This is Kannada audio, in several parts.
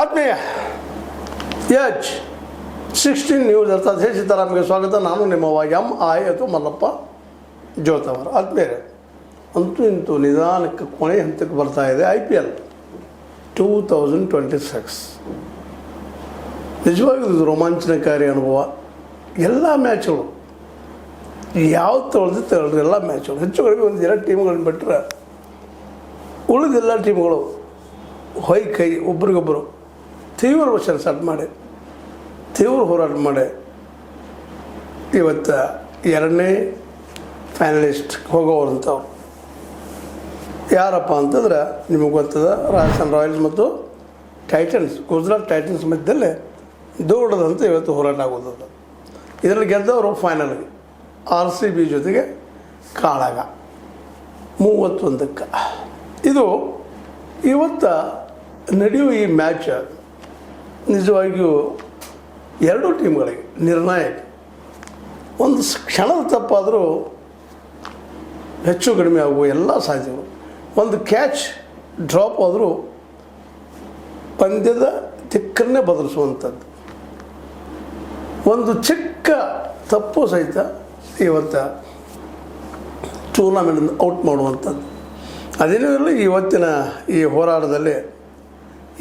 ಆತ್ಮೀಯ ಎಚ್ 16 ನ್ಯೂಸ್ ಅರ್ಥಾತ್ ಹೇ ಸೀತಾರಾಮ್ಗೆ ಸ್ವಾಗತ. ನಾನು ನಿಮ್ಮವ MI ಅಥವಾ ಮಲ್ಲಪ್ಪ ಜೋತವರ. ಆತ್ಮೀಯರೇ, ಅಂತೂ ಇಂತೂ ನಿಧಾನಕ್ಕೆ ಕೊನೆ ಹಂತಕ್ಕೆ ಬರ್ತಾ ಇದೆ IPL 2026. ನಿಜವಾಗಿಯೂ ಇದು ರೋಮಾಂಚನಕಾರಿ ಅನುಭವ. ಎಲ್ಲ ಮ್ಯಾಚ್ಗಳು ಯಾವ ತೊಳೆದು ಎಲ್ಲ ಮ್ಯಾಚ್ಗಳು ಹೆಚ್ಚು ಕಡಿಮೆ ಒಂದು 2 ಟೀಮ್ಗಳನ್ನ ಬಿಟ್ಟರೆ ಉಳಿದೆಲ್ಲ ಟೀಮ್ಗಳು ಕೈ ಒಬ್ರಿಗೊಬ್ಬರು ತೀವ್ರ ಸೆಟ್ ಮಾಡಿ ತೀವ್ರ ಹೋರಾಟ ಮಾಡಿ ಇವತ್ತು 2ನೇ ಫೈನಲಿಸ್ಟ್ ಹೋಗೋವಂಥವ್ರು ಯಾರಪ್ಪ ಅಂತಂದ್ರೆ ನಿಮಗೆ ಗೊತ್ತದ, ರಾಜಸ್ಥಾನ್ ರಾಯಲ್ಸ್ ಮತ್ತು ಟೈಟನ್ಸ್, ಗುಜರಾತ್ ಟೈಟನ್ಸ್ ಮಧ್ಯದಲ್ಲೇ ದೊಡ್ಡದಂತ ಇವತ್ತು ಹೋರಾಟ ಆಗೋದು. ಇದರಲ್ಲಿ ಗೆದ್ದವರು ಫೈನಲ್ಗೆ RCB ಜೊತೆಗೆ ಕಾಳಗ 31ಕ್ಕೆ. ಇದು ಇವತ್ತು ನಡೆಯುವ ಈ ಮ್ಯಾಚ್ ನಿಜವಾಗಿಯೂ ಎರಡೂ ಟೀಮ್ಗಳಿಗೆ ನಿರ್ಣಾಯಕ. ಒಂದು ಕ್ಷಣದ ತಪ್ಪಾದರೂ ಹೆಚ್ಚು ಕಡಿಮೆ ಆಗುವ ಎಲ್ಲ ಸಾಧ್ಯತೆಗಳು. ಒಂದು ಕ್ಯಾಚ್ ಡ್ರಾಪ್ ಆದರೂ ಪಂದ್ಯದ ದಿಕ್ಕನ್ನೇ ಬದಲಿಸುವಂಥದ್ದು. ಒಂದು ಚಿಕ್ಕ ತಪ್ಪು ಸಹಿತ ಇವತ್ತು ಟೂರ್ನಮೆಂಟನ್ನು ಔಟ್ ಮಾಡುವಂಥದ್ದು. ಅದೇನೂ ಇಲ್ಲ, ಇವತ್ತಿನ ಈ ಹೋರಾಟದಲ್ಲಿ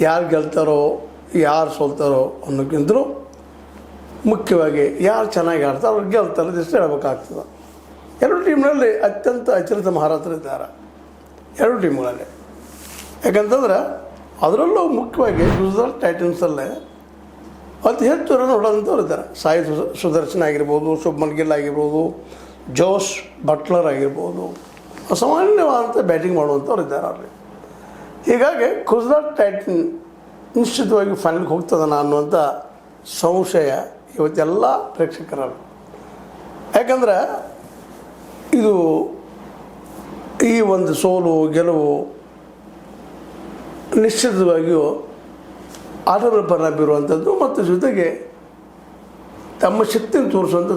ಯಾರು ಗೆಲ್ತಾರೋ ಯಾರು ಸೋಲ್ತಾರೋ ಅನ್ನೋಕ್ಕಿಂತಲೂ ಮುಖ್ಯವಾಗಿ ಯಾರು ಚೆನ್ನಾಗಿ ಆಡ್ತಾರೋ ಅವ್ರು ಗೆಲ್ತಾರೆ ಇಷ್ಟು ಹೇಳಬೇಕಾಗ್ತದೆ. ಎರಡು ಟೀಮ್ನಲ್ಲಿ ಅತ್ಯಂತ ಅಚರಿತ ಮಹಾರಥರಿದ್ದಾರೆ ಎರಡು ಟೀಮ್ಗಳಲ್ಲಿ. ಯಾಕಂತಂದ್ರೆ ಅದರಲ್ಲೂ ಮುಖ್ಯವಾಗಿ ಗುಜರಾತ್ ಟೈಟನ್ಸಲ್ಲೇ ಅತಿ ಹೆಚ್ಚು ರನ್ ಹೊಡೆದಂಥವ್ರು ಇದ್ದಾರೆ. ಸಾಯಿ ಸುದರ್ಶನ್ ಆಗಿರ್ಬೋದು, ಶುಭ್ಮನ್ ಗಿಲ್ ಆಗಿರ್ಬೋದು, ಜೋಶ್ ಬಟ್ಲರ್ ಆಗಿರ್ಬೋದು, ಅಸಾಮಾನ್ಯವಾದಂಥ ಬ್ಯಾಟಿಂಗ್ ಮಾಡುವಂಥವ್ರು ಇದ್ದಾರೆ ಅಲ್ಲಿ. ಹೀಗಾಗಿ ಗುಜರಾತ್ ಟೈಟನ್ ನಿಶ್ಚಿತವಾಗಿ ಫೈನಲ್ಗೆ ಹೋಗ್ತದನ ಅನ್ನುವಂಥ ಸಂಶಯ ಇವತ್ತೆಲ್ಲ ಪ್ರೇಕ್ಷಕರಲ್ಲಿ. ಯಾಕಂದರೆ ಇದು ಈ ಒಂದು ಸೋಲು ಗೆಲುವು ನಿಶ್ಚಿತವಾಗಿಯೂ ಆಟದ ಪರಿಣಾಮ ಬೀರುವಂಥದ್ದು ಮತ್ತು ಜೊತೆಗೆ ತಮ್ಮ ಶಕ್ತಿಯನ್ನು ತೋರಿಸುವಂಥದ್ದು.